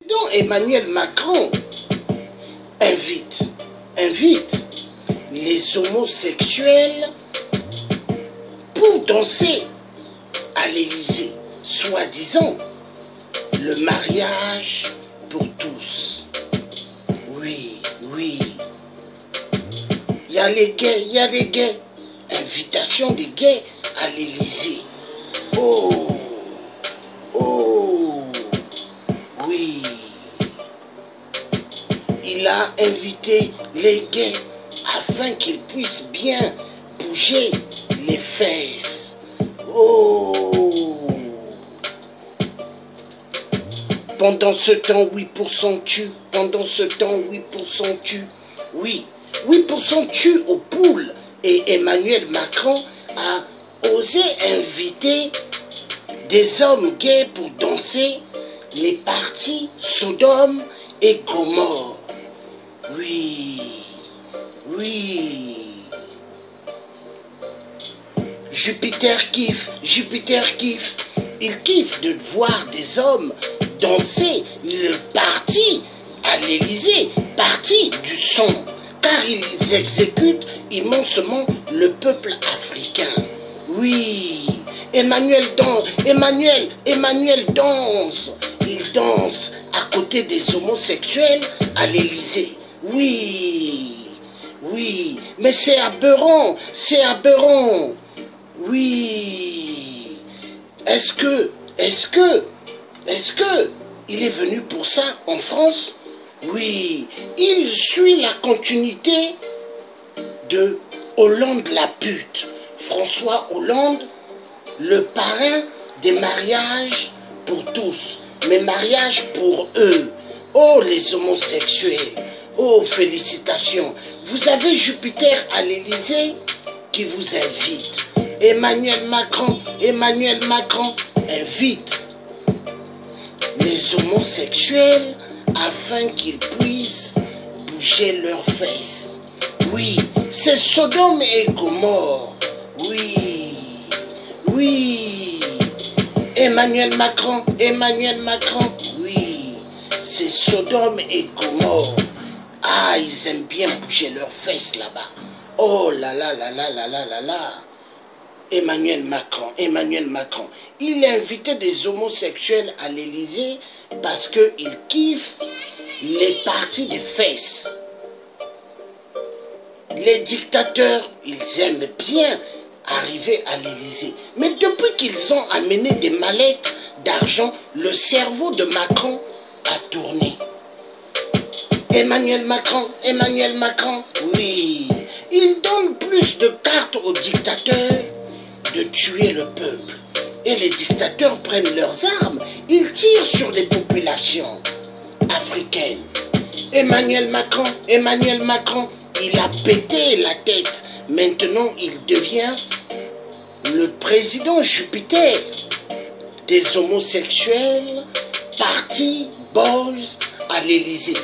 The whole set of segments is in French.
Donc Emmanuel Macron invite les homosexuels pour danser à l'Élysée, soi-disant le mariage pour tous. Oui, oui. Il y a les gays, il y a les gays. Invitation des gays à l'Élysée. Oh, oh, oui. Il a invité les gays afin qu'ils puissent bien bouger les fesses. Oh. Pendant ce temps, 8% tue. Pendant ce temps, 8% tue. Oui, 8% tue aux poules. Et Emmanuel Macron a osé inviter des hommes gays pour danser les parties Sodome et Gomorrhe. Oui, oui. Jupiter kiffe, Jupiter kiffe. Il kiffe de voir des hommes danser le parti à l'Élysée, parti du son, car ils exécutent immensement le peuple africain. Oui, Emmanuel danse, Emmanuel danse. Il danse à côté des homosexuels à l'Élysée. Oui, oui, mais c'est aberrant, c'est aberrant. Oui, est-ce que il est venu pour ça en France? Oui, il suit la continuité de Hollande la pute. François Hollande, le parrain des mariages pour tous, mais mariages pour eux. Oh les homosexuels, oh félicitations. Vous avez Jupiter à l'Élysée qui vous invite. Emmanuel Macron invite les homosexuels afin qu'ils puissent bouger leurs fesses. Oui, c'est Sodome et Gomorrhe. Oui, oui. Emmanuel Macron, oui, c'est Sodome et Gomorrhe. Ah, ils aiment bien bouger leurs fesses là-bas. Oh là là là là là là là là. Emmanuel Macron, il a invité des homosexuels à l'Élysée parce qu'il kiffe les parties des fesses. Les dictateurs, ils aiment bien arriver à l'Élysée. Mais depuis qu'ils ont amené des mallettes d'argent, le cerveau de Macron a tourné. Emmanuel Macron, oui, il donne plus de cartes aux dictateurs de tuer le peuple. Et les dictateurs prennent leurs armes, ils tirent sur les populations africaines. Emmanuel Macron, il a pété la tête. Maintenant, il devient le président Jupiter des homosexuels, parti boys à l'Élysée.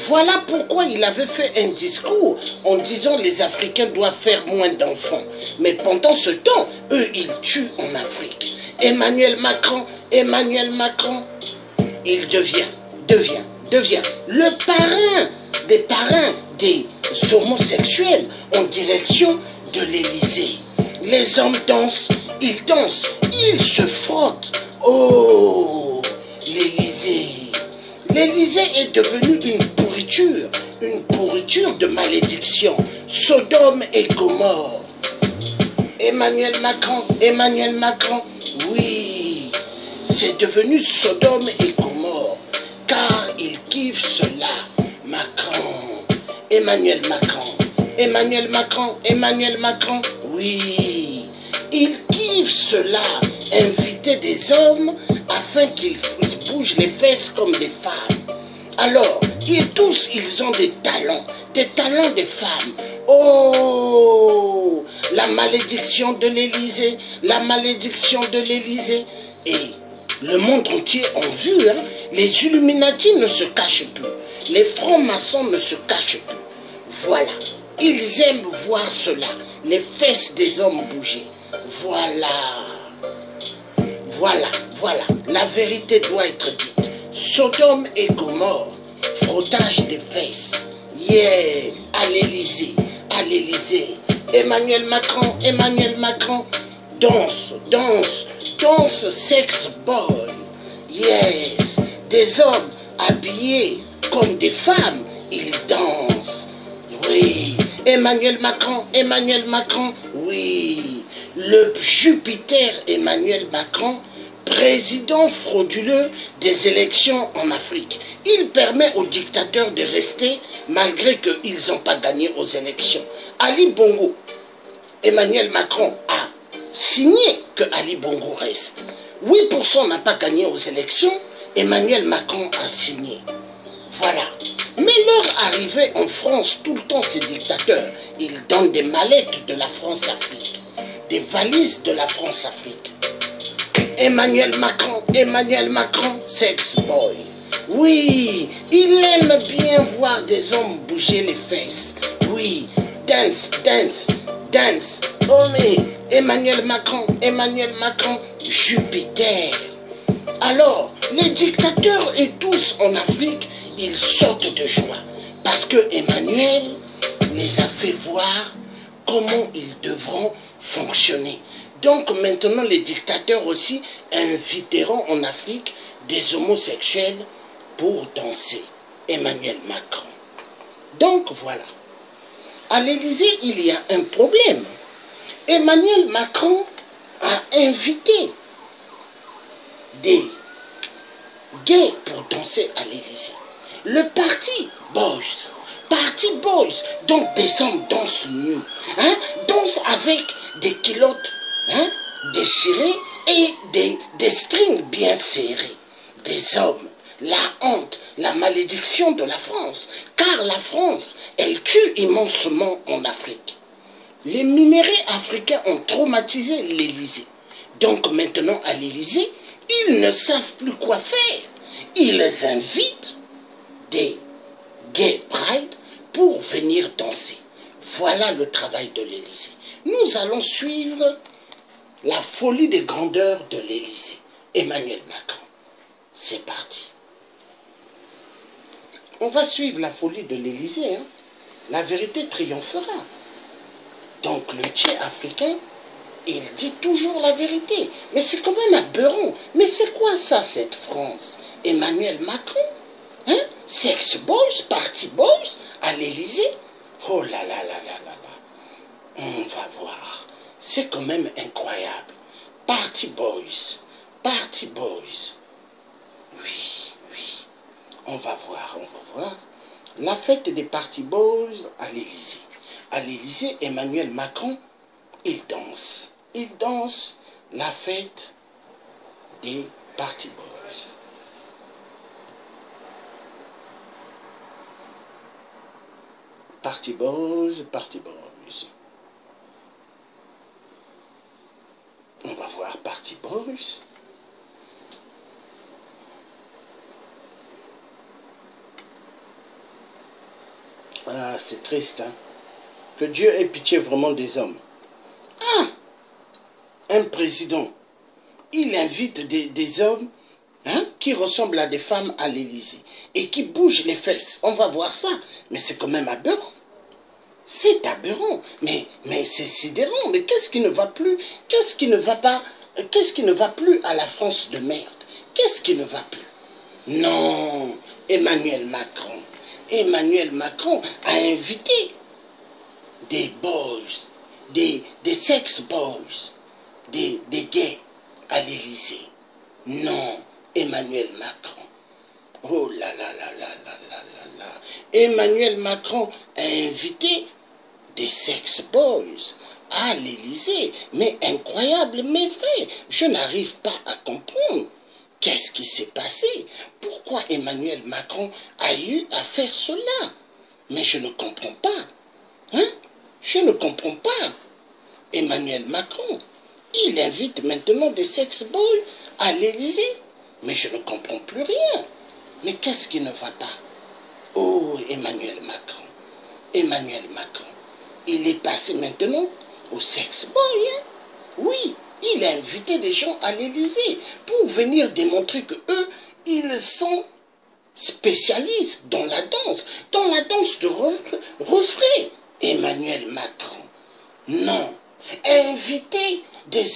Voilà pourquoi il avait fait un discours en disant les Africains doivent faire moins d'enfants. Mais pendant ce temps, eux, ils tuent en Afrique. Emmanuel Macron, il devient le parrain des homosexuels en direction de l'Élysée. Les hommes dansent, ils se frottent. Oh, l'Élysée. L'Élysée est devenue une pourriture de malédiction. Sodome et Gomorrhe. Emmanuel Macron, oui, c'est devenu Sodome et Gomorrhe, car il kiffe cela. Emmanuel Macron, oui, il kiffe cela, inviter des hommes afin qu'ils bougent les fesses comme des femmes. Alors, tous, ils ont des talents des femmes. Oh, la malédiction de l'Élysée, Et le monde entier a vu, hein, les Illuminati ne se cachent plus, les francs-maçons ne se cachent plus. Voilà, ils aiment voir cela, les fesses des hommes bouger. Voilà, la vérité doit être dite. Sodome et Gomorre, frottage des fesses. Yeah, à l'Élysée, à l'Élysée. Emmanuel Macron, danse, danse, danse, sex boy. Yes, des hommes habillés comme des femmes, ils dansent. Oui, Emmanuel Macron, oui. Le Jupiter Emmanuel Macron, président frauduleux des élections en Afrique. Il permet aux dictateurs de rester malgré qu'ils n'ont pas gagné aux élections. Ali Bongo, Emmanuel Macron a signé que Ali Bongo reste. 8% n'a pas gagné aux élections, Emmanuel Macron a signé. Voilà. Mais leur arrivée en France, tout le temps ces dictateurs, ils donnent des mallettes de la France-Afrique, des valises de la France-Afrique. Emmanuel Macron, sex boy. Oui, il aime bien voir des hommes bouger les fesses. Oui, dance, dance, dance. Oh mais Emmanuel Macron, Jupiter. Alors, les dictateurs et tous en Afrique, ils sortent de joie. Parce que Emmanuel les a fait voir comment ils devront fonctionner. Donc maintenant, les dictateurs aussi inviteront en Afrique des homosexuels pour danser. Emmanuel Macron. Donc voilà. À l'Élysée, il y a un problème. Emmanuel Macron a invité des gays pour danser à l'Élysée. Le parti Boys, donc des hommes dansent nus, hein, dansent avec des culottes déchirées et des strings bien serrés. Des hommes, la honte, la malédiction de la France, car la France, elle tue immensement en Afrique. Les minéraux africains ont traumatisé l'Élysée. Donc maintenant à l'Élysée, ils ne savent plus quoi faire. Ils invitent des gay pride pour venir danser. Voilà le travail de l'Élysée. Nous allons suivre la folie des grandeurs de l'Élysée. Emmanuel Macron. C'est parti. On va suivre la folie de l'Élysée. Hein. La vérité triomphera. Donc le tchè africain, il dit toujours la vérité. Mais c'est quand même aberrant. Mais c'est quoi ça, cette France? Emmanuel Macron, hein? Sex boys, party boys, à l'Élysée. Oh là là là là là là. On va voir. C'est quand même incroyable. Party boys, party boys. Oui, oui. On va voir, on va voir. La fête des party boys à l'Élysée. À l'Élysée, Emmanuel Macron, il danse. Il danse la fête des party boys. Party boys, party boys. On va voir party boys. Ah, c'est triste, hein. Que Dieu ait pitié vraiment des hommes. Ah, un président, il invite des hommes qui ressemblent à des femmes à l'Élysée et qui bougent les fesses. On va voir ça. Mais c'est quand même aberrant. C'est aberrant. Mais c'est sidérant. Mais qu'est-ce qui ne va plus? Qu'est-ce qui ne va pas? Qu'est-ce qui ne va plus à la France de merde? Qu'est-ce qui ne va plus? Non, Emmanuel Macron a invité des boys, des sex boys, des gays à l'Élysée. Non, Emmanuel Macron. Oh là là là là là là là là. Emmanuel Macron a invité des sex boys à l'Élysée. Mais incroyable, mais vrai. Je n'arrive pas à comprendre. Qu'est-ce qui s'est passé? Pourquoi Emmanuel Macron a eu à faire cela? Mais je ne comprends pas. Hein? Je ne comprends pas. Emmanuel Macron, il invite maintenant des sex boys à l'Élysée. Mais je ne comprends plus rien. Mais qu'est-ce qui ne va pas? Oh, Emmanuel Macron. Il est passé maintenant au sex boy. Hein? Oui, il a invité des gens à l'Élysée pour venir démontrer que eux, Ils sont spécialistes dans la danse de refrain. Emmanuel Macron, non. Inviter des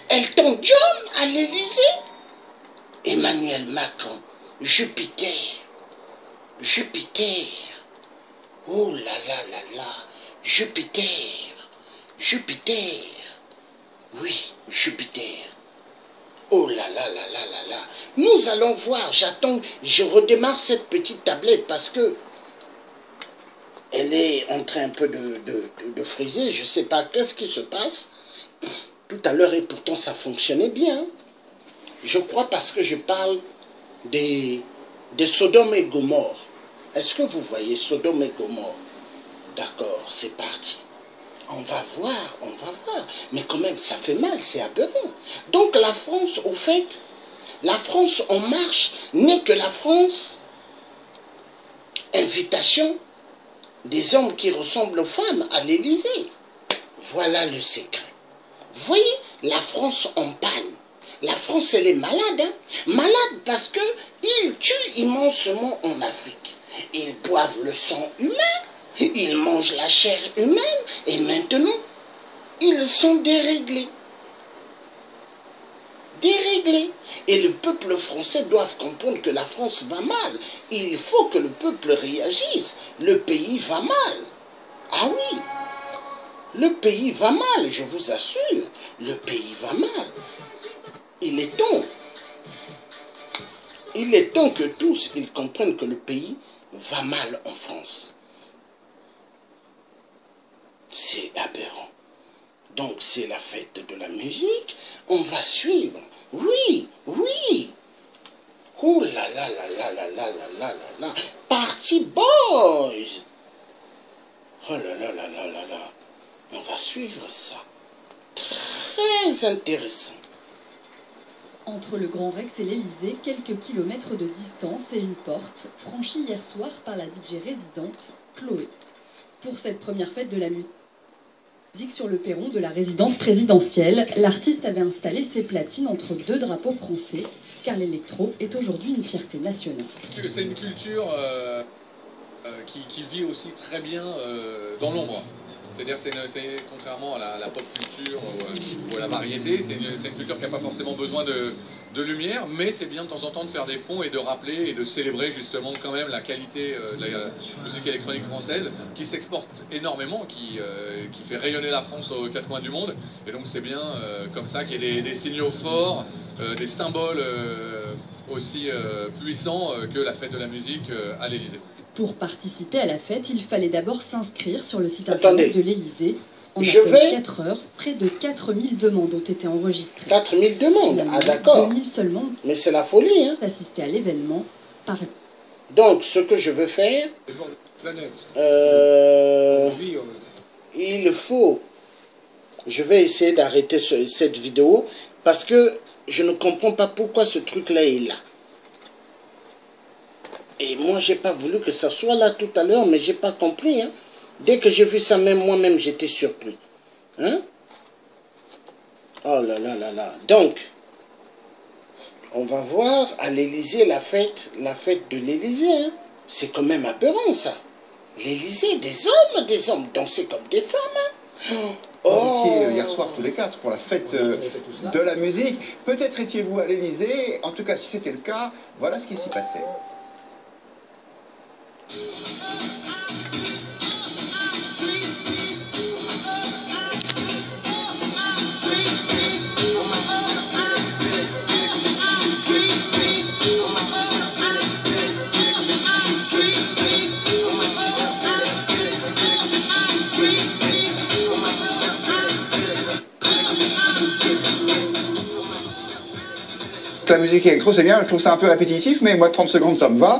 Elton John à l'Élysée. Emmanuel Macron, Jupiter, Jupiter. Oh là là là là, Jupiter, Jupiter. Oui, Jupiter. Oh là là là là là là. Nous allons voir, j'attends, je redémarre cette petite tablette parce que elle est en train un peu de friser, je ne sais pas qu'est-ce qui se passe. Tout à l'heure, et pourtant ça fonctionnait bien. Je crois parce que je parle des Sodome et Gomorre. Est-ce que vous voyez Sodome et Gomorre? D'accord, c'est parti. On va voir, on va voir. Mais quand même, ça fait mal, c'est aberrant. Donc la France, au fait, la France en marche n'est que la France. Invitation des hommes qui ressemblent aux femmes à l'Élysée. Voilà le secret. Vous voyez, la France en panne. La France, elle est malade. Hein? Malade parce qu'ils tuent immensément en Afrique. Ils boivent le sang humain. Ils mangent la chair humaine. Et maintenant, ils sont déréglés. Déréglés. Et le peuple français doit comprendre que la France va mal. Il faut que le peuple réagisse. Le pays va mal. Ah oui. Le pays va mal, je vous assure. Le pays va mal. Il est temps. Il est temps que tous ils comprennent que le pays va mal en France. C'est aberrant. Donc c'est la fête de la musique. On va suivre. Oui, oui. Oh là là là là là là là là là là. Party Boys. Oh là là là là là là. On va suivre ça. Très intéressant. Entre le Grand Rex et l'Élysée, quelques kilomètres de distance et une porte, franchie hier soir par la DJ résidente, Chloé. Pour cette première fête de la musique sur le perron de la résidence présidentielle, l'artiste avait installé ses platines entre deux drapeaux français, car l'électro est aujourd'hui une fierté nationale. C'est une culture qui vit aussi très bien dans l'ombre. C'est-à-dire que c'est contrairement à la pop culture ou à la variété, c'est une culture qui n'a pas forcément besoin de lumière, mais c'est bien de temps en temps de faire des ponts et de rappeler et de célébrer justement quand même la qualité de la musique électronique française qui s'exporte énormément, qui fait rayonner la France aux quatre coins du monde. Et donc c'est bien comme ça qu'il y ait des signaux forts, des symboles aussi puissants que la fête de la musique à l'Élysée. Pour participer à la fête, il fallait d'abord s'inscrire sur le site internet de l'Élysée. En 4 heures, près de 4000 demandes ont été enregistrées. 4000 demandes. Finalement, ah d'accord. 2000 seulement. Mais c'est la folie, hein. Assister à l'événement. Donc, ce que je veux faire, il faut, je vais essayer d'arrêter cette vidéo parce que je ne comprends pas pourquoi ce truc-là est là. Et moi, j'ai pas voulu que ça soit là tout à l'heure, mais j'ai pas compris. Hein. Dès que j'ai vu ça, même moi-même, j'étais surpris. Hein? Oh là là là là. Donc, on va voir à l'Élysée la fête de l'Élysée. Hein. C'est quand même aberrant, ça. L'Élysée, des hommes danser comme des femmes. Hein. Oh. Hier soir tous les quatre pour la fête de la musique. Peut-être étiez-vous à l'Élysée. En tout cas, si c'était le cas, voilà ce qui s'y passait. La musique électro, c'est bien, je trouve ça un peu répétitif, mais moi 30 secondes ça me va.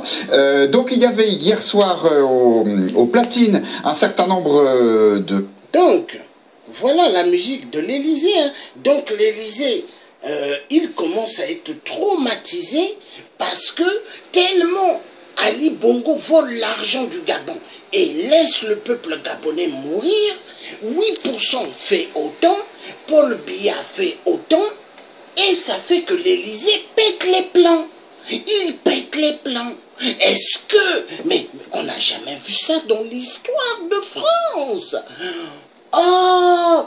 Donc il y avait hier soir au platine un certain nombre de... Donc, voilà la musique de l'Élysée. Hein. Donc l'Élysée, il commence à être traumatisé parce que tellement Ali Bongo vole l'argent du Gabon et laisse le peuple gabonais mourir, 8% fait autant, Paul Biya fait autant, Et ça fait que l'Élysée pète les plans. Il pète les plans. Est-ce que... Mais on n'a jamais vu ça dans l'histoire de France. Oh,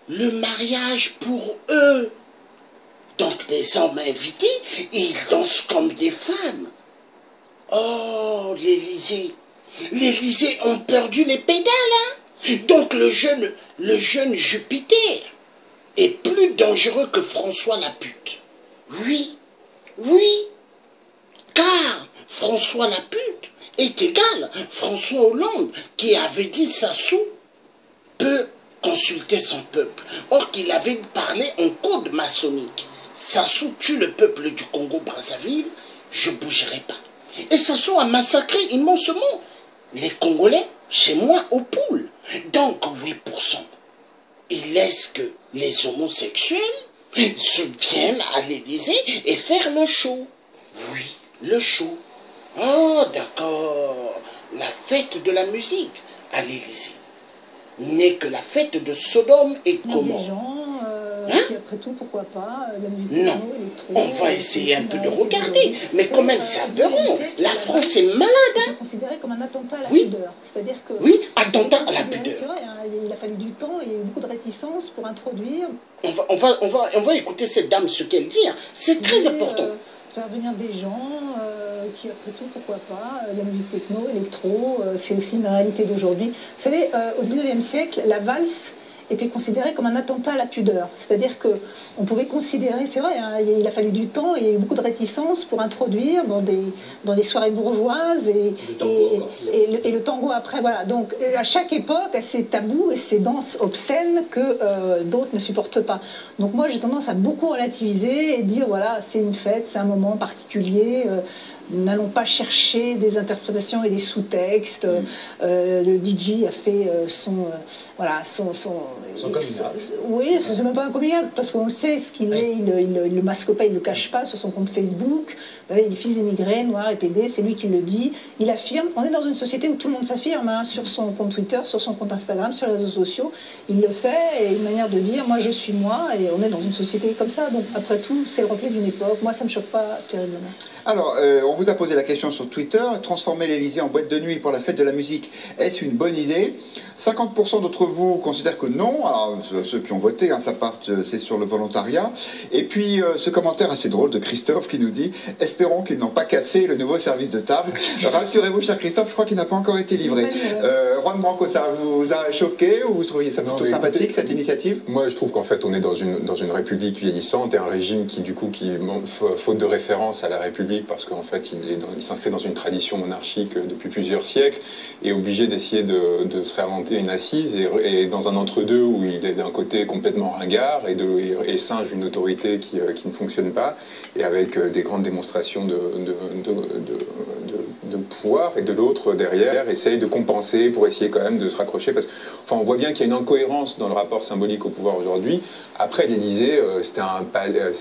le mariage pour eux. Donc des hommes invités, ils dansent comme des femmes. Oh, l'Élysée. L'Élysée ont perdu les pédales, hein? Donc le jeune Jupiter est plus dangereux que François la pute. Oui, oui, car François la pute est égal à François Hollande qui avait dit Sassou peut consulter son peuple. Or qu'il avait parlé en code maçonnique. Sassou tue le peuple du Congo-Brazzaville, je ne bougerai pas. Et Sassou a massacré immensement les Congolais, chez moi, au poule. Donc 8%. Il laisse que les homosexuels se viennent à l'Élysée et faire le show. Oui, le show. Oh, d'accord. La fête de la musique à l'Élysée n'est que la fête de Sodome et Gomorrhe. Des gens qui, après tout, pourquoi pas, la musique non, électro, on va essayer un peu de regarder. Mais quand même, c'est aberrant. La France est malade. C'est considéré comme un attentat à la Oui. pudeur. C'est-à-dire que... Oui, attentat à la pudeur. C'est vrai, hein, il a fallu du temps et beaucoup de réticence pour introduire... On va écouter cette dame, ce qu'elle dit. Hein. C'est très important. Faire venir des gens qui, après tout, pourquoi pas, la musique techno, électro, c'est aussi une réalité d'aujourd'hui. Vous savez, au 19e siècle, la valse était considérée comme un attentat à la pudeur. C'est-à-dire qu'on pouvait considérer, c'est vrai, hein, il a fallu du temps et beaucoup de réticence pour introduire dans des soirées bourgeoises et le tango après. Voilà. Donc, à chaque époque, a ses tabous et ses danses obscènes que d'autres ne supportent pas. Donc moi, j'ai tendance à beaucoup relativiser et dire, voilà, c'est une fête, c'est un moment particulier. N'allons pas chercher des interprétations et des sous-textes. Le DJ a fait son oui, c'est même pas un coming out, parce qu'on sait ce qu'il est, il le masque pas, il le cache pas sur son compte Facebook. Il est fils d'émigrés, noir et PD, c'est lui qui le dit. Il affirme. On est dans une société où tout le monde s'affirme, hein, sur son compte Twitter, sur son compte Instagram, sur les réseaux sociaux. Il le fait, et une manière de dire, moi je suis moi, et on est dans une société comme ça. Donc après tout, c'est le reflet d'une époque. Moi, ça me choque pas terriblement. Alors, on vous a posé la question sur Twitter, transformer l'Élysée en boîte de nuit pour la fête de la musique, est-ce une bonne idée? 50% d'entre vous considèrent que non. Alors, ceux qui ont voté, hein, ça part, c'est sur le volontariat. Et puis, ce commentaire assez drôle de Christophe qui nous dit « Espérons qu'ils n'ont pas cassé le nouveau service de table. » Rassurez-vous, cher Christophe, je crois qu'il n'a pas encore été livré. Juan Branco, ça vous a choqué ou vous trouviez ça plutôt sympathique, cette initiative? Moi, je trouve qu'en fait, on est dans une république vieillissante et un régime qui, du coup, faute de référence à la République, parce qu'en fait, il s'inscrit dans une tradition monarchique depuis plusieurs siècles, est obligé d'essayer de se réinventer une assise, et dans un entre-deux où il est d'un côté complètement ringard et singe une autorité qui ne fonctionne pas, et avec des grandes démonstrations de pouvoir, et de l'autre derrière essaye de compenser pour essayer quand même de se raccrocher, parce qu'on voit bien qu'il y a une incohérence dans le rapport symbolique au pouvoir aujourd'hui. Après, l'Élysée, ça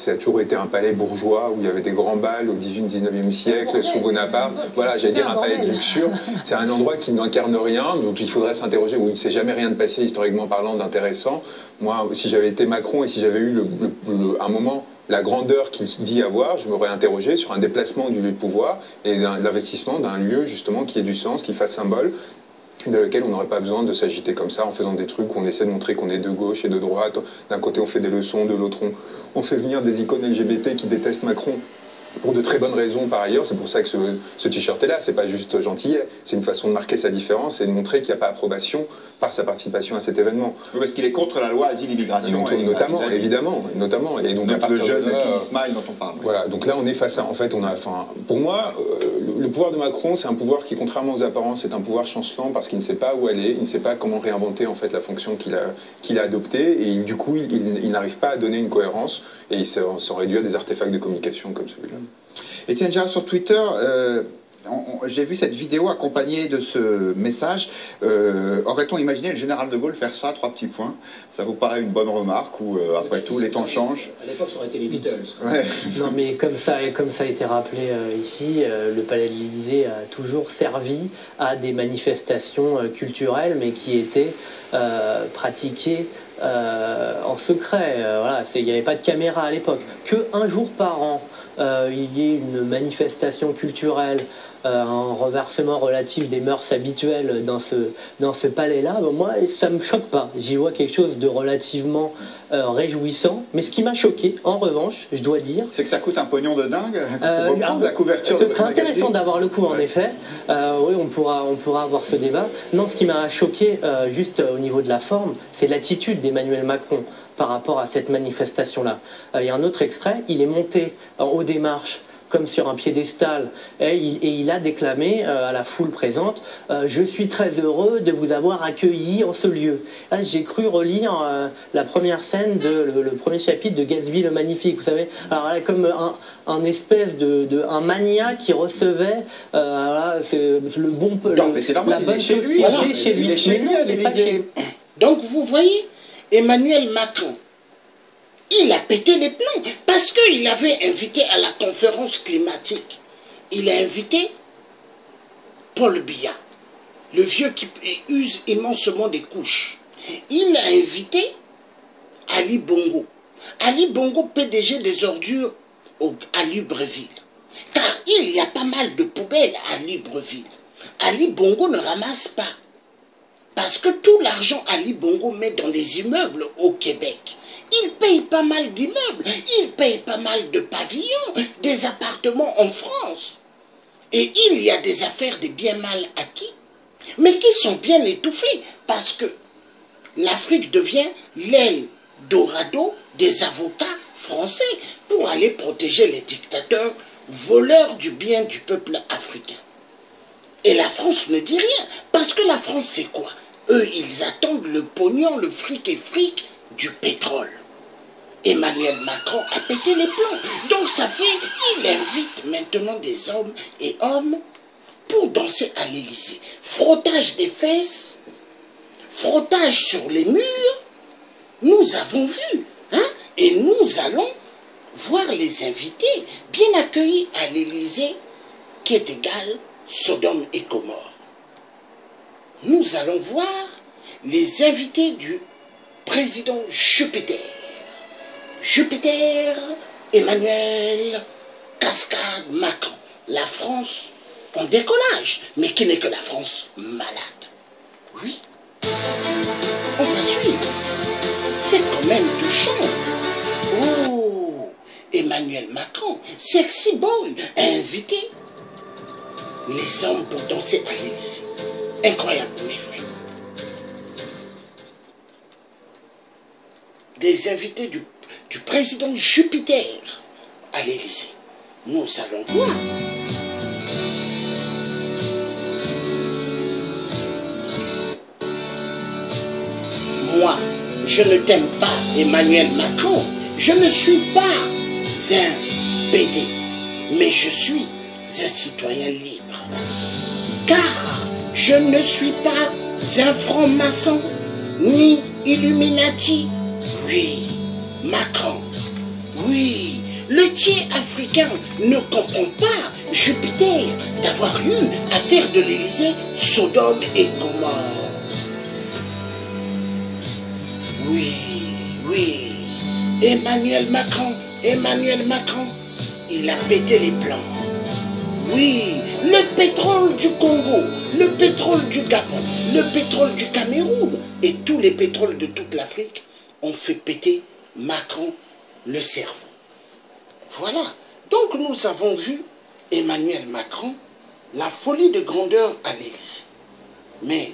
a toujours été un palais bourgeois où il y avait des grands bals au 19e siècle, sous Bonaparte. Voilà, j'allais dire un palais de luxure. C'est un endroit qui n'incarne rien, donc il faudrait s'interroger, où il ne s'est jamais rien de passé, historiquement parlant, d'intéressant. Moi, si j'avais été Macron et si j'avais eu un moment la grandeur qu'il dit avoir, je m'aurais interrogé sur un déplacement du lieu de pouvoir et l'investissement d'un lieu, justement, qui ait du sens, qui fasse symbole, de lequel on n'aurait pas besoin de s'agiter comme ça en faisant des trucs où on essaie de montrer qu'on est de gauche et de droite. D'un côté, on fait des leçons, de l'autre, on fait venir des icônes LGBT qui détestent Macron. Pour de très bonnes raisons par ailleurs, c'est pour ça que ce t-shirt est là, c'est pas juste gentillet, c'est une façon de marquer sa différence et de montrer qu'il n'y a pas approbation par sa participation à cet événement. Parce qu'il est contre la loi asile-immigration. Notamment, évidemment. Et donc le jeune Lucky Ismail dont on parle. Voilà, donc là on est face à, pour moi, le pouvoir de Macron, c'est un pouvoir qui, contrairement aux apparences, est un pouvoir chancelant parce qu'il ne sait pas où aller, il ne sait pas comment réinventer en fait la fonction qu'il a adoptée, et du coup il n'arrive pas à donner une cohérence, et il s'en réduit à des artefacts de communication comme celui-là. Étienne Gérard sur Twitter, J'ai vu cette vidéo accompagnée de ce message. Aurait-on imaginé le général de Gaulle faire ça, 3 petits points? Ça vous paraît une bonne remarque ou après tout, les temps changent? À l'époque, ça aurait été les Beatles. Ouais. Non, mais comme ça a été rappelé ici, le Palais de l'Élysée a toujours servi à des manifestations culturelles, mais qui étaient pratiquées en secret. Voilà, il n'y avait pas de caméra à l'époque. Que un jour par an, il y ait une manifestation culturelle, un renversement relatif des mœurs habituelles dans ce palais-là, ben moi, ça me choque pas. J'y vois quelque chose de relativement réjouissant. Mais ce qui m'a choqué, en revanche, je dois dire... C'est que ça coûte un pognon de dingue pour reprendre la couverture. Ce serait intéressant d'avoir le coup, en effet. Oui, on pourra avoir ce débat. Non, ce qui m'a choqué, juste au niveau de la forme, c'est l'attitude d'Emmanuel Macron par rapport à cette manifestation-là. Il y a un autre extrait, il est monté en haut des marches comme sur un piédestal, et il a déclamé à la foule présente « Je suis très heureux de vous avoir accueilli en ce lieu ». J'ai cru relire la première scène, le premier chapitre de Gatsby le Magnifique, vous savez. Alors là, comme un espèce un mania qui recevait le bon... Non, mais c'est normal, il est chez lui. Voilà. Il est chez lui, il n'est pas chez... Donc vous voyez, Emmanuel Macron, il a pété les plombs parce qu'il avait invité à la conférence climatique. Il a invité Paul Biya, le vieux qui use immensément des couches. Il a invité Ali Bongo. Ali Bongo, PDG des ordures à Libreville. Car il y a pas mal de poubelles à Libreville. Ali Bongo ne ramasse pas. Parce que tout l'argent Ali Bongo met dans les immeubles au Québec. Il paye pas mal d'immeubles, il paye pas mal de pavillons, des appartements en France. Et il y a des affaires des biens mal acquis, mais qui sont bien étouffées parce que l'Afrique devient l'aile dorado des avocats français pour aller protéger les dictateurs voleurs du bien du peuple africain. Et la France ne dit rien, parce que la France c'est quoi? Eux, ils attendent le pognon, le fric et fric du pétrole. Emmanuel Macron a pété les plombs. Donc ça fait, il invite maintenant des hommes et hommes pour danser à l'Élysée. Frottage des fesses, frottage sur les murs, nous avons vu. Hein? Et nous allons voir les invités bien accueillis à l'Élysée, qui est égal Sodome et Gomorrhe. Nous allons voir les invités du président Jupiter. Jupiter, Emmanuel, Cascade, Macron. La France en décollage, mais qui n'est que la France malade. Oui, on va suivre. C'est quand même touchant. Oh, Emmanuel Macron, sexy boy, a invité les hommes pour danser à l'Élysée. Incroyable, mes frères. Des invités du président Jupiter à l'Élysée. Nous allons voir. Moi, je ne t'aime pas, Emmanuel Macron. Je ne suis pas un PD, mais je suis un citoyen libre. Car je ne suis pas un franc-maçon, ni Illuminati. Oui, Macron, oui, le tiers africain ne comprend pas Jupiter d'avoir eu à faire de l'Élysée Sodome et Gomorrhe. Oui, oui, Emmanuel Macron, il a pété les plombs. Oui, le pétrole du Congo, le pétrole du Gabon, le pétrole du Cameroun et tous les pétroles de toute l'Afrique ont fait péter Macron le cerveau. Voilà. Donc nous avons vu Emmanuel Macron, la folie de grandeur à l'Élysée. Mais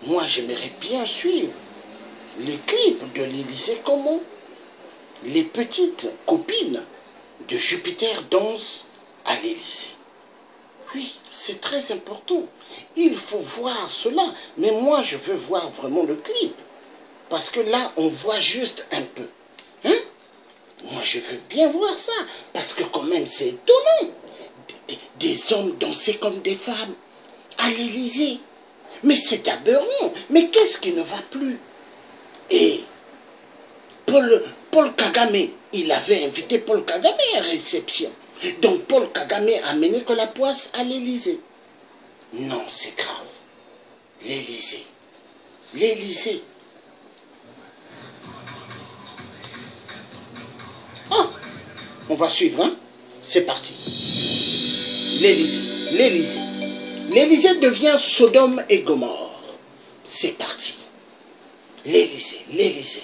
moi j'aimerais bien suivre les clips de l'Élysée, comment les petites copines de Jupiter dansent à l'Élysée. Oui, c'est très important. Il faut voir cela. Mais moi, je veux voir vraiment le clip. Parce que là, on voit juste un peu. Hein? Moi, je veux bien voir ça. Parce que quand même, c'est étonnant. des hommes danser comme des femmes à l'Élysée. Mais c'est aberrant. Mais qu'est-ce qui ne va plus? Et Paul Kagame, il avait invité Paul Kagame à réception. Donc Paul Kagame a mené que la poisse à l'Élysée. Non, c'est grave. L'Élysée. L'Élysée. Oh, on va suivre, hein? C'est parti. L'Élysée. L'Élysée. L'Élysée devient Sodome et Gomorrhe. C'est parti. L'Élysée. L'Élysée.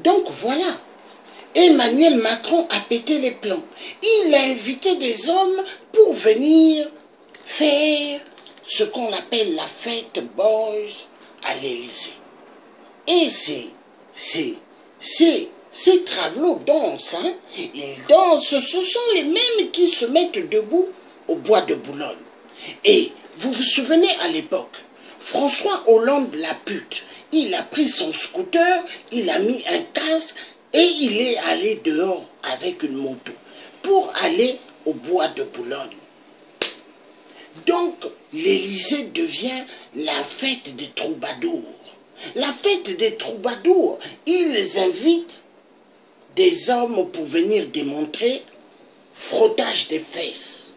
Donc voilà, Emmanuel Macron a pété les plombs. Il a invité des hommes pour venir faire ce qu'on appelle la fête boys à l'Élysée. Et c'est Ces travelots dansent, hein? Ils dansent, ce sont les mêmes qui se mettent debout au bois de Boulogne. Et vous vous souvenez à l'époque, François Hollande la pute, il a pris son scooter, il a mis un casque et il est allé dehors avec une moto pour aller au bois de Boulogne. Donc l'Élysée devient la fête des troubadours. La fête des troubadours, ils invitent des hommes pour venir démontrer frottage des fesses.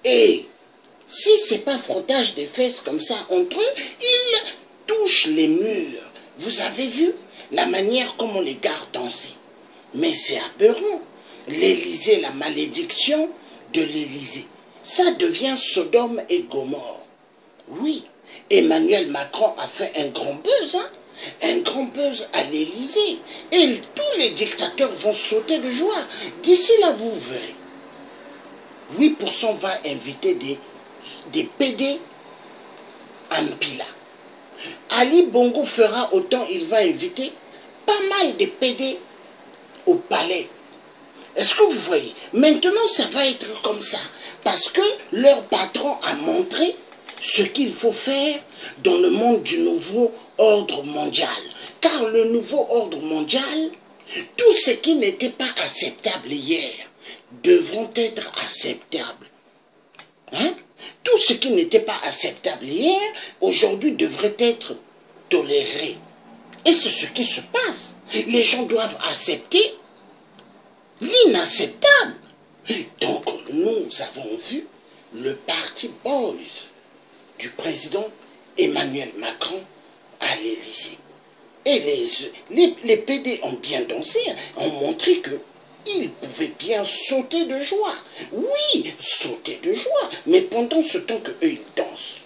Et si ce n'est pas frottage des fesses comme ça entre eux, ils touchent les murs. Vous avez vu la manière comme on les garde danser. Mais c'est aberrant. L'Élysée, la malédiction de l'Élysée. Ça devient Sodome et Gomorrhe. Oui, Emmanuel Macron a fait un grand buzz, hein? Un grand buzz à l'Élysée. Et tous les dictateurs vont sauter de joie. D'ici là, vous verrez. 8% va inviter des PD en pila. Ali Bongo fera autant, il va inviter pas mal de PD au palais. Est-ce que vous voyez? Maintenant, ça va être comme ça. Parce que leur patron a montré ce qu'il faut faire dans le monde du nouveau ordre mondial. Car le nouveau ordre mondial, tout ce qui n'était pas acceptable hier, devront être acceptables. Hein? Tout ce qui n'était pas acceptable hier, aujourd'hui devrait être toléré. Et c'est ce qui se passe. Les gens doivent accepter l'inacceptable. Donc nous avons vu le parti Boys du président Emmanuel Macron à l'Élysée. Et les PD ont bien dansé, ont montré que ils pouvaient bien sauter de joie. Oui, sauter de joie. Mais pendant ce temps qu'eux, ils dansent,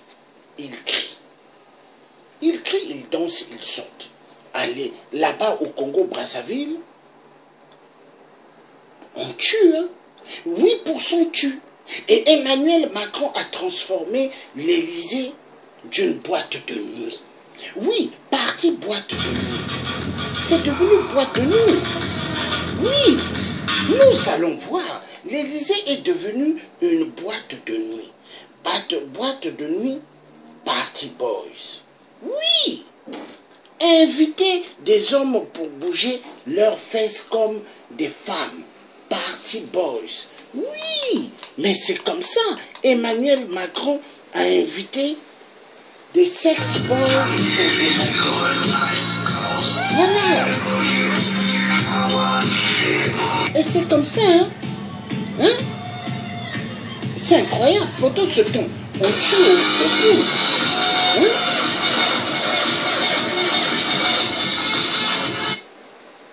ils crient. Ils crient, ils dansent, ils sautent. Allez, là-bas au Congo-Brazzaville, on tue, hein? 8% tue. Et Emmanuel Macron a transformé l'Élysée d'une boîte de nuit. Oui, parti boîte de nuit. C'est devenu boîte de nuit. Oui, nous allons voir. L'Élysée est devenue une boîte de nuit. Boîte de nuit, Party Boys. Oui, inviter des hommes pour bouger leurs fesses comme des femmes. Party Boys. Oui, mais c'est comme ça. Emmanuel Macron a invité des sex boys pour démontrer. Voilà. Et c'est comme ça, hein? Hein? C'est incroyable. Pendant ce temps, on tue au bout. Hein?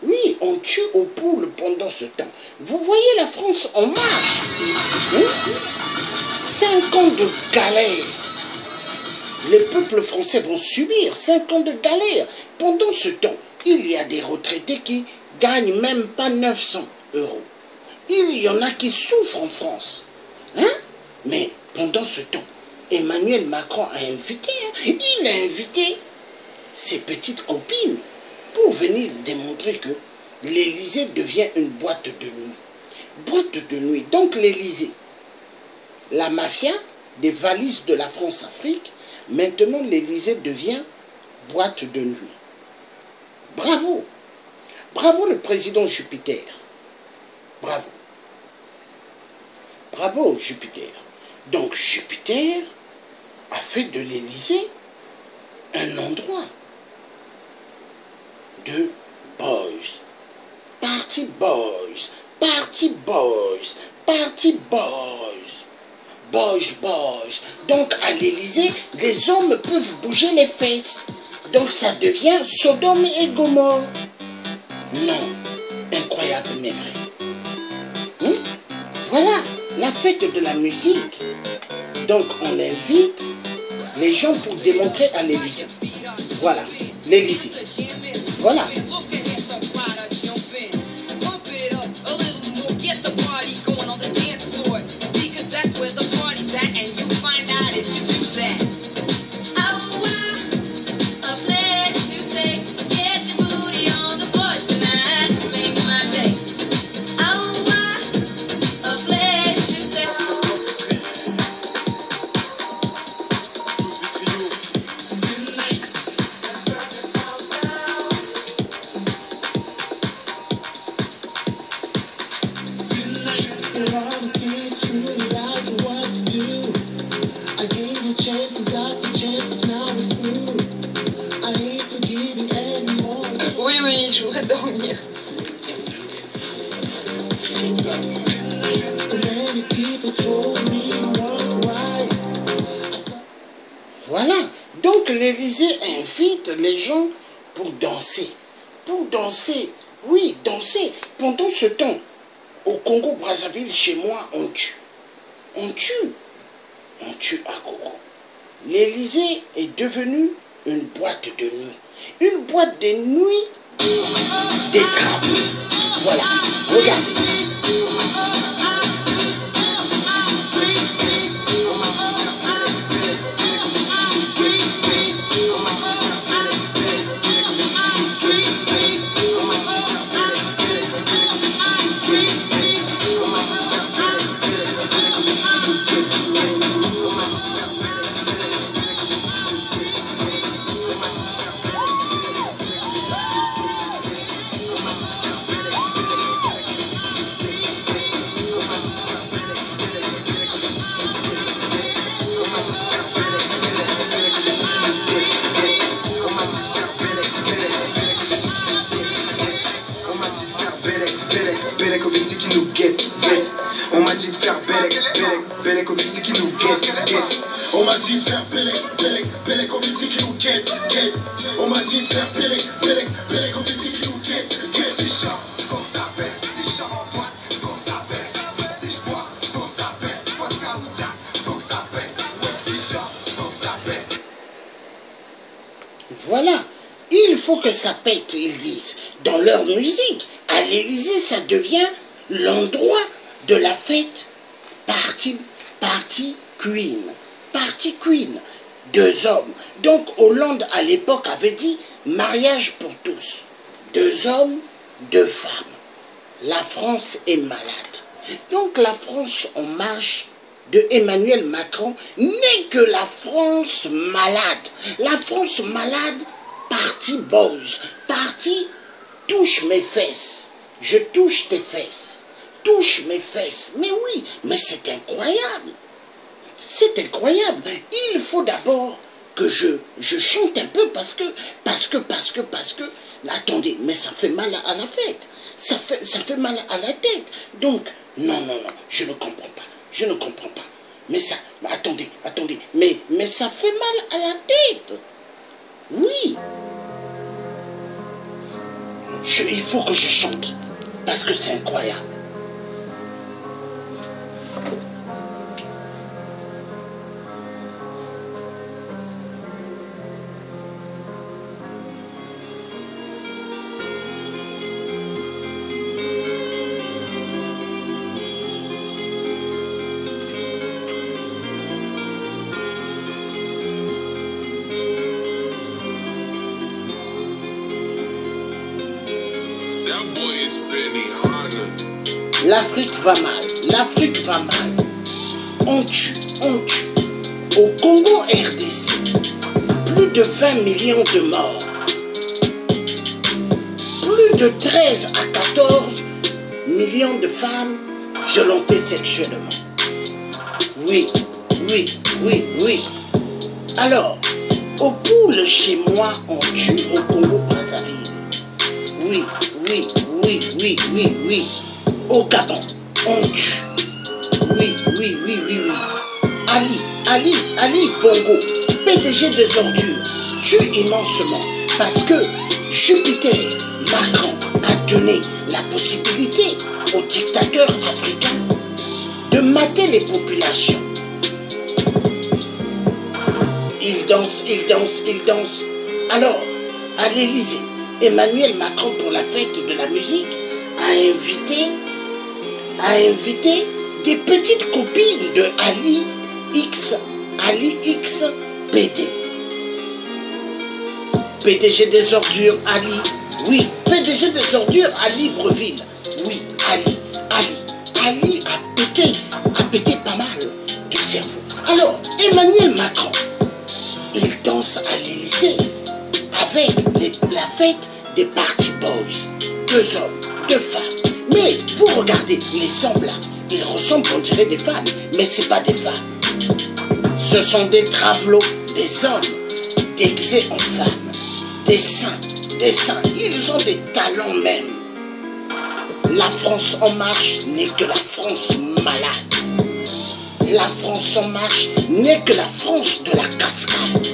Oui, on tue aux poules pendant ce temps. Vous voyez la France en marche. Hein? 5 ans de galère. Les peuples français vont subir 5 ans de galère. Pendant ce temps, il y a des retraités qui gagnent même pas 900 €. Il y en a qui souffrent en France. Hein? Mais pendant ce temps, Emmanuel Macron a invité, il a invité ses petites copines pour venir démontrer que l'Élysée devient une boîte de nuit. Boîte de nuit. Donc l'Élysée, la mafia des valises de la France-Afrique, maintenant l'Élysée devient boîte de nuit. Bravo. Bravo le président Jupiter. Bravo. Bravo Jupiter. Donc Jupiter a fait de l'Élysée un endroit de boys. Party boys. Party boys. Party boys. Boys, boys. Donc à l'Élysée, les hommes peuvent bouger les fesses. Donc ça devient Sodome et Gomorrhe. Non, incroyable mais vrai. Voilà, la fête de la musique. Donc on invite les gens pour démontrer à l'Élysée. Voilà, l'Élysée. Voilà. Yeah. Oui, je voudrais dormir. Voilà. Donc l'Élysée invite les gens pour danser. Pour danser. Oui, danser. Pendant ce temps, au Congo-Brazzaville, chez moi, on tue. On tue. On tue à gogo. L'Élysée est devenue une boîte de nuit. Une boîte de nuit des travaux. Voilà. Regardez. On m'a dit de faire Belek au musique qui nous guette. On m'a dit de faire Belek au musique qui nous guette. On m'a dit de faire Belek au musique qui nous guette. C'est chat, faut que ça pète. C'est chat en boîte, faut que ça pète. Si je bois, faut que ça pète. Vodka ou Jack, faut que ça pète. Ouais, c'est chat, faut que ça pète. Voilà. Il faut que ça pète, ils disent. Dans leur musique, à l'Élysée, ça devient l'endroit de la fête. Party Queen. Party Queen. 2 hommes. Donc Hollande, à l'époque, avait dit mariage pour tous. 2 hommes, 2 femmes. La France est malade. Donc la France en marche de Emmanuel Macron n'est que la France malade. La France malade, parti boys. Parti touche mes fesses. Je touche tes fesses. Touche mes fesses. Mais oui, mais c'est incroyable. C'est incroyable. Il faut d'abord que je chante un peu parce que, attendez, mais ça fait mal à la fête. Ça fait mal à la tête. Donc, non, je ne comprends pas. Je ne comprends pas. Mais ça, attendez, mais ça fait mal à la tête. Oui. Il faut que je chante parce que c'est incroyable. L'Afrique va mal, l'Afrique va mal. On tue. Au Congo RDC, plus de 20 millions de morts. Plus de 13 à 14 millions de femmes violentées sexuellement. Oui. Alors, au poules chez moi, on tue au Congo-Brazzaville. Oui. Au Gabon, on tue. Oui. Ali Bongo, PDG des ordures, tue immensement parce que Jupiter Macron a donné la possibilité aux dictateurs africains de mater les populations. Ils dansent. Alors, à l'Élysée, Emmanuel Macron, pour la fête de la musique, a invité des petites copines de Ali X PD. PDG des ordures, Ali. Oui, PDG des ordures à Libreville. Oui, Ali a pété pas mal de cerveau. Alors, Emmanuel Macron, il danse à l'Élysée avec la fête des party boys. 2 hommes, 2 femmes. Mais vous regardez, les hommes là, ils ressemblent, on dirait des femmes, mais c'est pas des femmes. Ce sont des travelots, des hommes déguisés en femmes, des saints, ils ont des talents même. La France en marche n'est que la France malade. La France en marche n'est que la France de la cascade.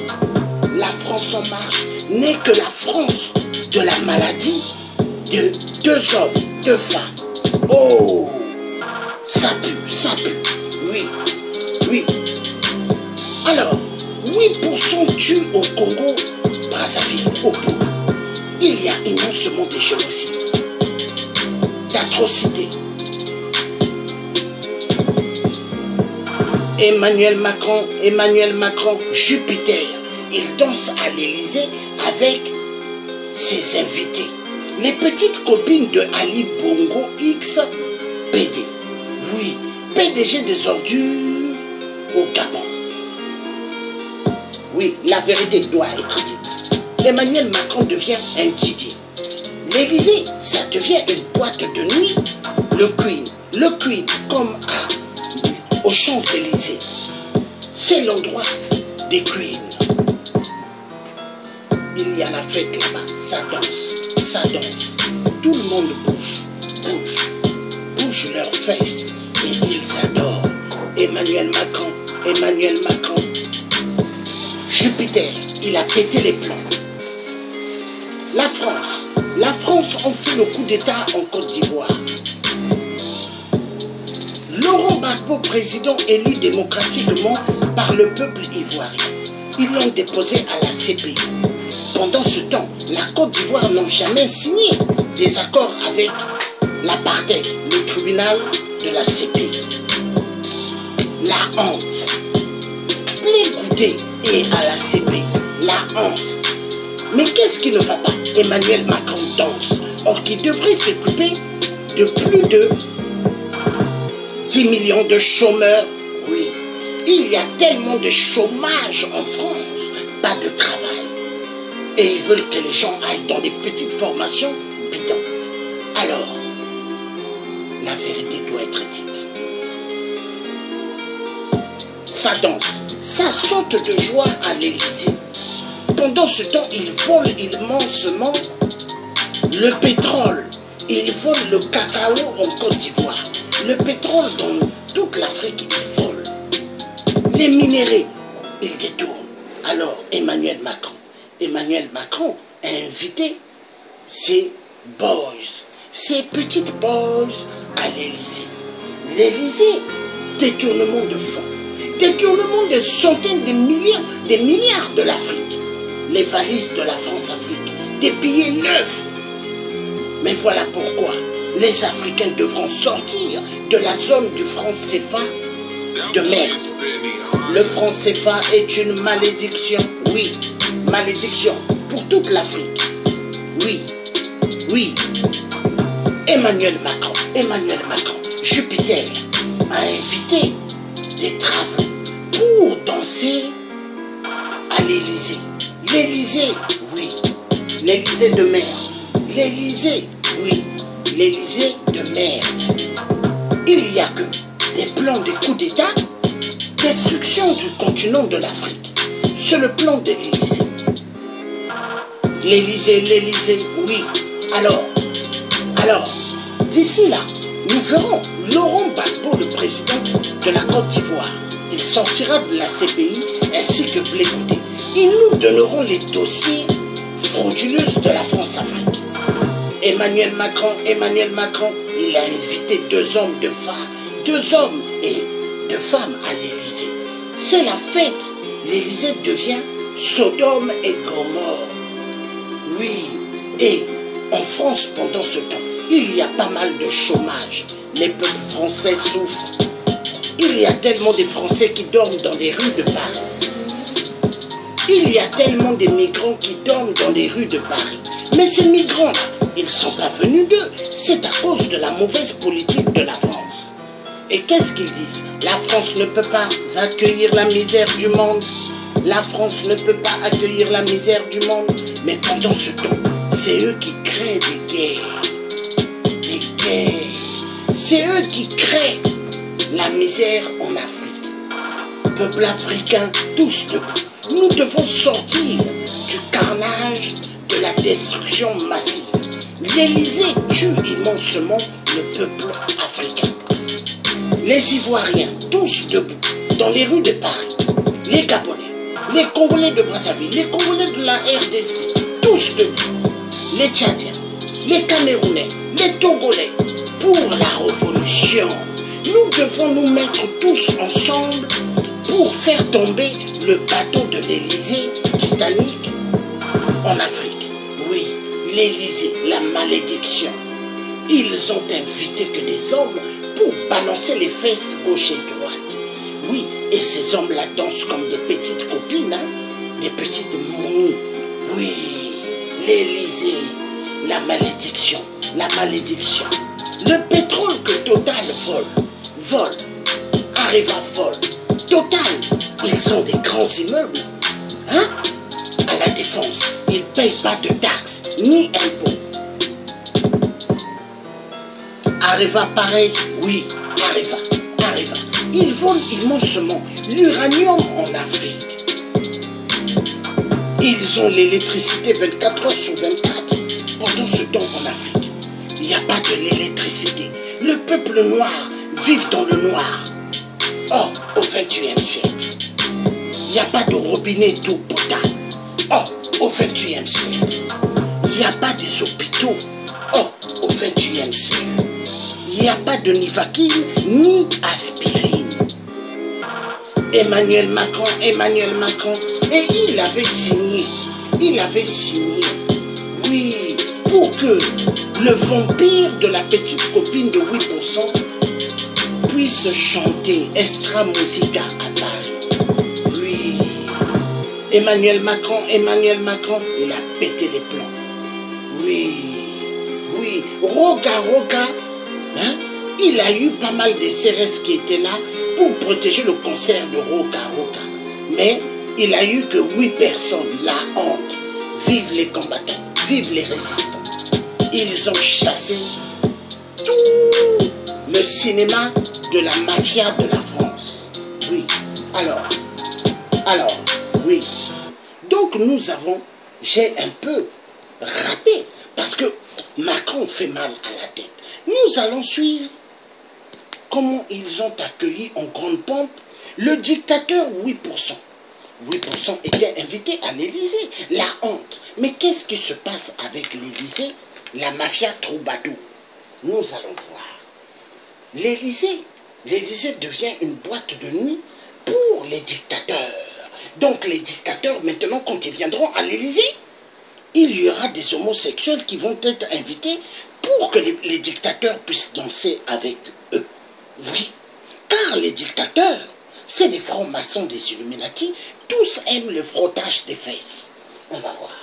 La France en marche n'est que la France de la maladie de 2 hommes, 2 femmes. Oh, ça pue, oui, oui. Alors, 8% tuent au Congo, Brazzaville, au Pau. Il y a immensément de génocides, d'atrocités. Emmanuel Macron, Jupiter, il danse à l'Élysée avec ses invités. Les petites copines de Ali Bongo X, PD. Oui, PDG des ordures au Gabon. Oui, la vérité doit être dite. Emmanuel Macron devient un Didier. L'Élysée, ça devient une boîte de nuit. Le Queen, comme aux Champs-Élysées. C'est l'endroit des Queens. Il y a la fête là-bas, ça danse. Tout le monde bouge leurs fesses et ils adorent. Emmanuel Macron. Jupiter, il a pété les plombs. La France en fait le coup d'État en Côte d'Ivoire. Laurent Gbagbo, président élu démocratiquement par le peuple ivoirien. Ils l'ont déposé à la CPI. Pendant ce temps, la Côte d'Ivoire n'a jamais signé des accords avec l'apartheid, le tribunal de la CPI. La honte. Blé Goudé est à la CPI. La honte. Mais qu'est-ce qui ne va pas? Emmanuel Macron danse. Or qu'il devrait s'occuper de plus de 10 millions de chômeurs. Oui, il y a tellement de chômage en France, pas de travail. Et ils veulent que les gens aillent dans des petites formations bidons. Alors, la vérité doit être dite. Ça danse, ça saute de joie à l'Élysée. Pendant ce temps, ils volent immensément le pétrole. Ils volent le cacao en Côte d'Ivoire. Le pétrole dans toute l'Afrique, ils volent. Les minéraux, ils détournent. Alors, Emmanuel Macron a invité ses boys, ses petites boys à l'Élysée. L'Élysée, détournement de fonds, détournement de centaines de milliards de l'Afrique. Les valises de la France-Afrique, des billets neufs. Mais voilà pourquoi les Africains devront sortir de la zone du franc CFA de merde. Le franc CFA est une malédiction, oui, malédiction pour toute l'Afrique. Oui. Emmanuel Macron, Jupiter a invité des travaux pour danser à l'Élysée. L'Élysée, oui. L'Élysée de merde. L'Élysée, oui. L'Élysée de merde. Il n'y a que des plans de coups d'État, destruction du continent de l'Afrique. C'est le plan de l'Élysée. L'Élysée, oui. Alors, d'ici là, nous verrons Laurent Gbagbo, le président de la Côte d'Ivoire. Il sortira de la CPI ainsi que Blé Goudé. Ils nous donneront les dossiers frauduleux de la France-Afrique. Emmanuel Macron, il a invité 2 hommes et 2 femmes à l'Élysée. C'est la fête. L'Élysée devient Sodome et Gomorrhe. Oui, et en France, pendant ce temps, il y a pas mal de chômage. Les peuples français souffrent. Il y a tellement de Français qui dorment dans les rues de Paris. Il y a tellement de migrants qui dorment dans les rues de Paris. Mais ces migrants-là, ils ne sont pas venus d'eux. C'est à cause de la mauvaise politique de la France. Et qu'est-ce qu'ils disent? La France ne peut pas accueillir la misère du monde. La France ne peut pas accueillir la misère du monde. Mais pendant ce temps, c'est eux qui créent des guerres. Des guerres. C'est eux qui créent la misère en Afrique. Peuple africain, tous debout. Nous devons sortir du carnage, de la destruction massive. L'Élysée tue immensement le peuple africain. Les Ivoiriens, tous debout, dans les rues de Paris. Les Gabonais, les Congolais de Brazzaville, les Congolais de la RDC, tous debout. Les Tchadiens, les Camerounais, les Togolais, pour la révolution. Nous devons nous mettre tous ensemble pour faire tomber le bateau de l'Élysée Titanic en Afrique. Oui, l'Élysée, la malédiction. Ils ont invité que des hommes pour balancer les fesses gauche et droite. Oui, et ces hommes-là dansent comme des petites copines, hein? Des petites momies. Oui, l'Élysée, la malédiction, la malédiction. Le pétrole que Total vole, Areva vole. Total, ils ont des grands immeubles, hein? À la Défense, ils ne payent pas de taxes, ni impôts. Areva pareil, oui, Areva. Ils volent immensement l'uranium en Afrique. Ils ont l'électricité 24 heures sur 24. Pendant ce temps en Afrique, il n'y a pas de l'électricité. Le peuple noir vit dans le noir. Or, au XXIe siècle, il n'y a pas de robinet d'eau potable. Or, au XXIe siècle, il n'y a pas des hôpitaux. Or, au XXIe siècle, il n'y a pas de Nivaquine ni aspirine. Emmanuel Macron, et il avait signé, oui, pour que le vampire de la petite copine de 8% puisse chanter Extra Musica à Paris. Oui, Emmanuel Macron, il a pété les plombs. Oui, Roca, hein? Il a eu pas mal de CRS qui étaient là pour protéger le concert de Roca. Mais il a eu que 8 personnes, la honte. Vive les combattants, vive les résistants. Ils ont chassé tout le cinéma de la mafia de la France. Oui, alors, oui. Donc j'ai un peu rappé, parce que Macron fait mal à la tête. Nous allons suivre comment ils ont accueilli en grande pompe le dictateur 8%. 8% était invité à l'Élysée. La honte. Mais qu'est-ce qui se passe avec l'Élysée? La mafia troubadour. Nous allons voir. L'Élysée devient une boîte de nuit pour les dictateurs. Donc les dictateurs, maintenant, quand ils viendront à l'Élysée, il y aura des homosexuels qui vont être invités pour que les dictateurs puissent danser avec eux. Oui, car les dictateurs, c'est des francs-maçons des Illuminati, tous aiment le frottage des fesses. On va voir.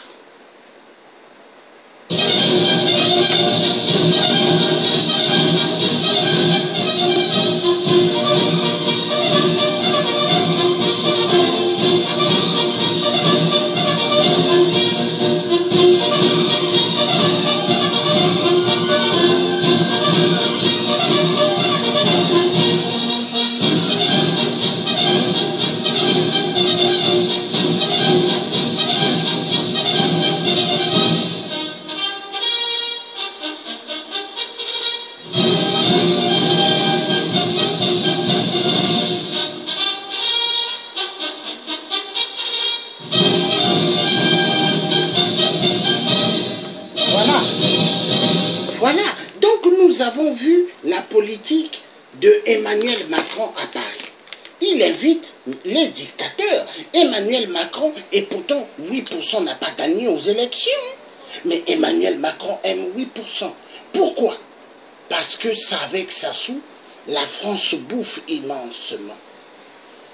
Voilà, donc nous avons vu la politique de Emmanuel Macron à Paris. Il invite les dictateurs. Emmanuel Macron, et pourtant 8% n'a pas gagné aux élections. Mais Emmanuel Macron aime 8%. Pourquoi? Parce que ça, avec Sassou, la France bouffe immensement.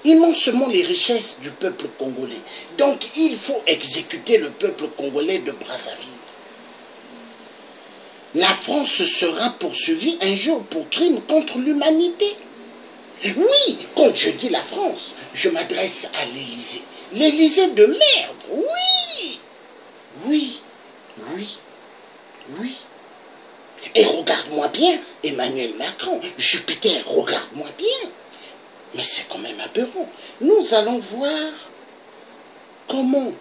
Immensement les richesses du peuple congolais. Donc il faut exécuter le peuple congolais de Brazzaville. La France sera poursuivie un jour pour crime contre l'humanité. Oui, quand je dis la France, je m'adresse à l'Élysée. L'Élysée de merde, oui. Et regarde-moi bien, Emmanuel Macron, Jupiter, regarde-moi bien. Mais c'est quand même aberrant. Nous allons voir comment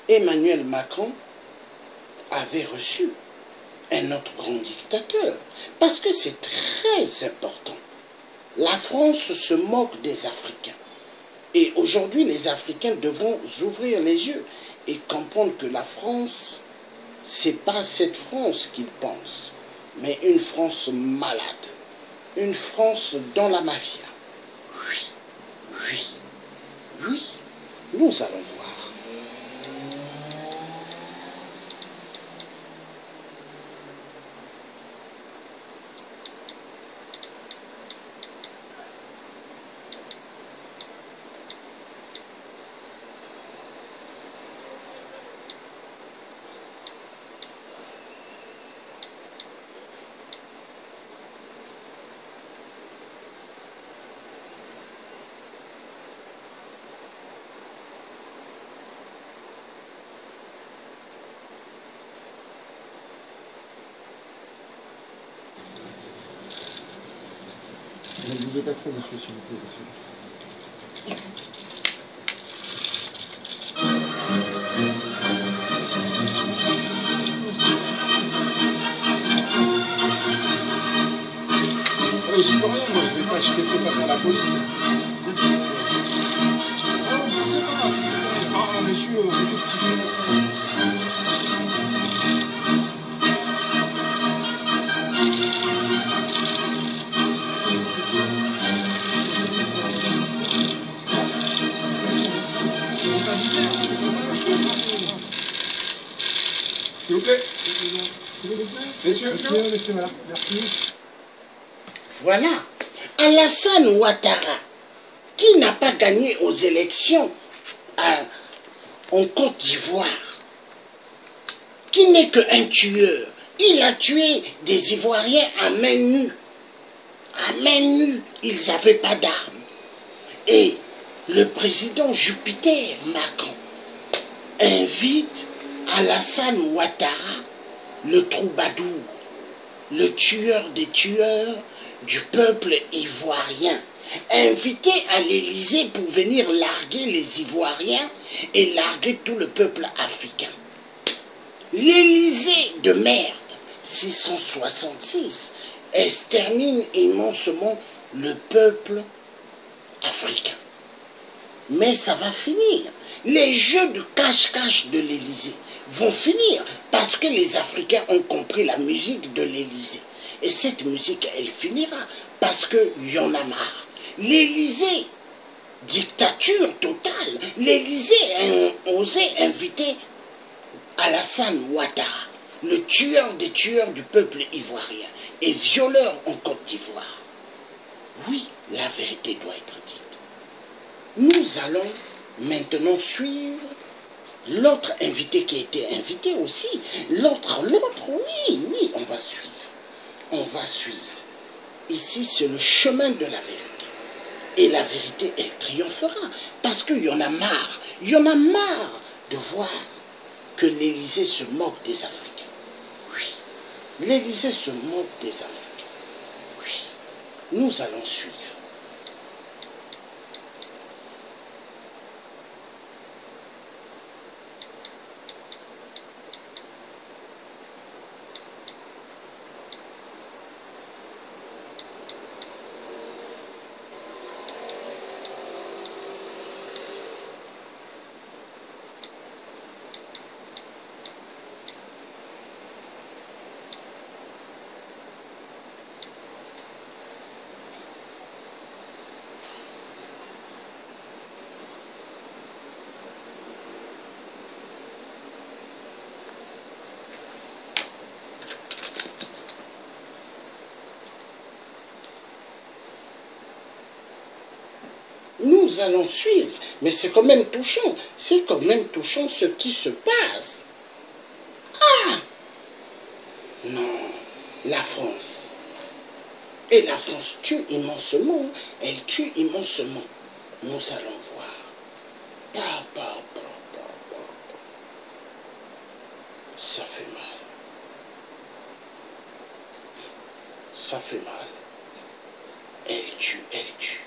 Emmanuel Macron avait reçu un autre grand dictateur. Parce que c'est très important. La France se moque des Africains. Et aujourd'hui, les Africains devront ouvrir les yeux et comprendre que la France, c'est pas cette France qu'ils pensent, mais une France malade. Une France dans la mafia. Oui, nous allons voir. Ne bougez pas trop, monsieur, s'il vous plaît, monsieur. Oui, je peux rien, moi, je vais pas faire la police. Oh, je sais pas. Ah, monsieur, S'il vous plaît. Messieurs, laissez-moi là. Merci. Voilà, Alassane Ouattara, qui n'a pas gagné aux élections en Côte d'Ivoire, qui n'est qu'un tueur. Il a tué des Ivoiriens à main nue. À main nue, ils n'avaient pas d'armes. Et le président Jupiter Macron invite Alassane Ouattara, le troubadour, le tueur des tueurs du peuple ivoirien, invité à l'Élysée pour venir larguer les Ivoiriens et larguer tout le peuple africain. L'Élysée de merde, 666, extermine immensement le peuple africain. Mais ça va finir. Les jeux de cache-cache de l'Élysée vont finir parce que les Africains ont compris la musique de l'Élysée. Et cette musique, elle finira parce qu'il y en a marre. L'Élysée, dictature totale, l'Élysée a osé inviter Alassane Ouattara, le tueur des tueurs du peuple ivoirien et violeur en Côte d'Ivoire. Oui, la vérité doit être dite. Nous allons maintenant suivre l'autre invité qui a été invité aussi. L'autre, oui, on va suivre. On va suivre. Ici, c'est le chemin de la vérité. Et la vérité, elle triomphera. Parce qu'il y en a marre. Il y en a marre de voir que l'Élysée se moque des Africains. Oui. L'Élysée se moque des Africains. Oui. Nous allons suivre. Nous allons suivre, mais c'est quand même touchant. C'est quand même touchant ce qui se passe. Ah! Non, la France. Et la France tue immensement. Elle tue immensement. Nous allons voir. Ça fait mal. Ça fait mal. Elle tue, elle tue.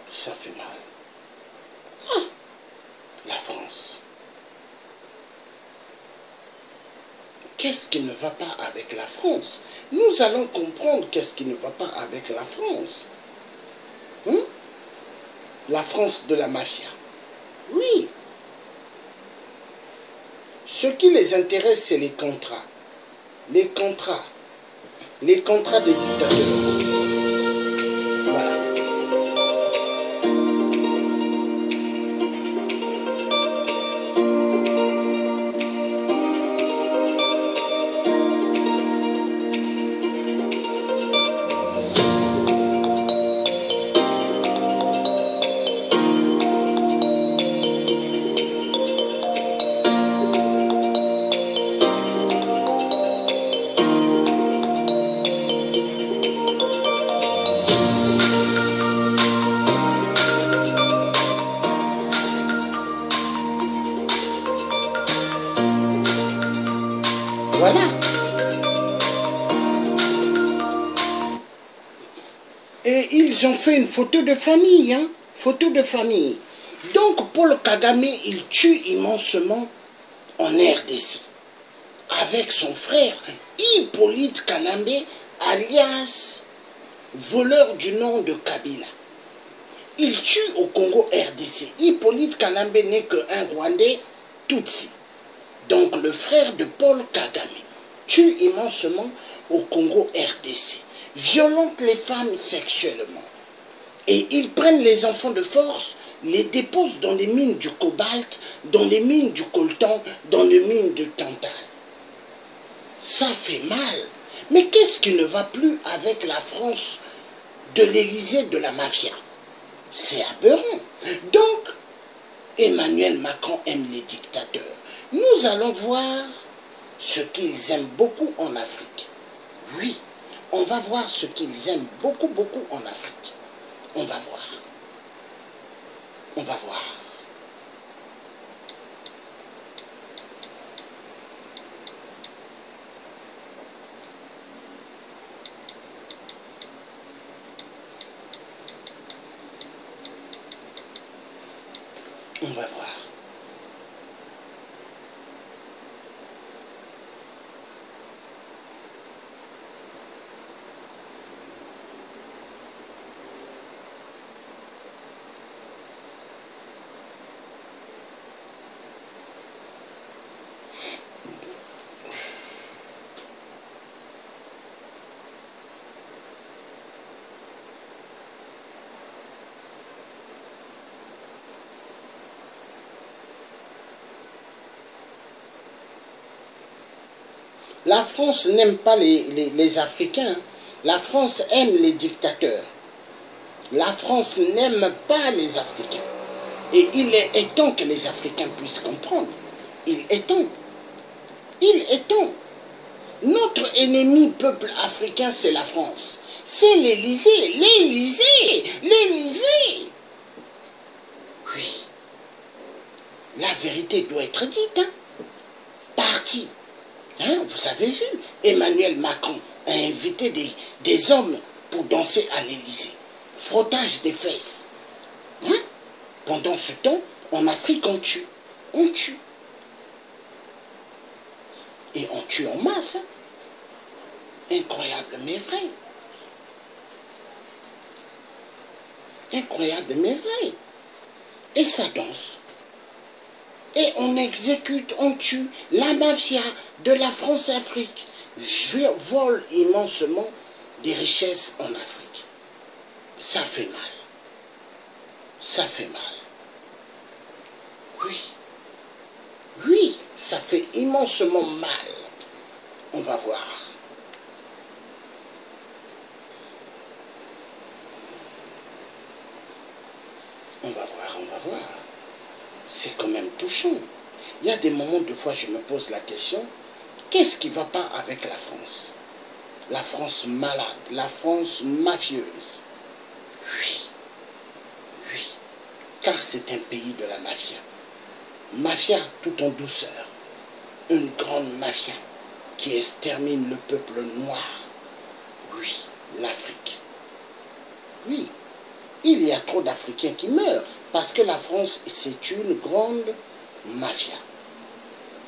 Ça fait mal. Ah, la France. Qu'est-ce qui ne va pas avec la France? Nous allons comprendre qu'est-ce qui ne va pas avec la France. La France de la mafia. Oui. Ce qui les intéresse, c'est les contrats. Les contrats. Les contrats des dictateurs. Voilà. Voilà. Et ils ont fait une photo de famille, hein? Photo de famille. Donc Paul Kagame, il tue immensement en RDC. Avec son frère Hippolyte Kanambe, alias voleur du nom de Kabila. Il tue au Congo RDC. Hippolyte Kanambe n'est qu'un Rwandais Tutsi. Donc le frère de Paul Kagame tue immensement au Congo RDC, violente les femmes sexuellement. Et ils prennent les enfants de force, les déposent dans les mines du cobalt, dans les mines du coltan, dans les mines du tantal. Ça fait mal. Mais qu'est-ce qui ne va plus avec la France de l'Élysée de la mafia? C'est aberrant. Donc, Emmanuel Macron aime les dictateurs. Nous allons voir ce qu'ils aiment beaucoup en Afrique. Oui, on va voir ce qu'ils aiment beaucoup, beaucoup en Afrique. On va voir. On va voir. On va voir. La France n'aime pas les Africains. La France aime les dictateurs. La France n'aime pas les Africains. Et il est temps que les Africains puissent comprendre. Il est temps. Il est temps. Notre ennemi peuple africain, c'est la France. C'est l'Élysée. L'Élysée. L'Élysée. Oui. La vérité doit être dite. Hein. Parti. Hein, vous avez vu, Emmanuel Macron a invité des hommes pour danser à l'Élysée. Frottage des fesses. Hein? Pendant ce temps, en Afrique, on tue. On tue. Et on tue en masse. Hein? Incroyable, mais vrai. Incroyable, mais vrai. Et ça danse. Et on exécute, on tue. La mafia de la France-Afrique vole immensement des richesses en Afrique. Ça fait mal. Ça fait mal. Oui. Oui, ça fait immensement mal. On va voir. On va voir, on va voir. C'est quand même touchant. Il y a des moments, de fois, je me pose la question, qu'est-ce qui ne va pas avec la France? La France malade, la France mafieuse. Oui, oui, car c'est un pays de la mafia. Mafia tout en douceur. une grande mafia qui extermine le peuple noir. Oui, l'Afrique. Oui, il y a trop d'Africains qui meurent parce que la France, c'est une grande mafia.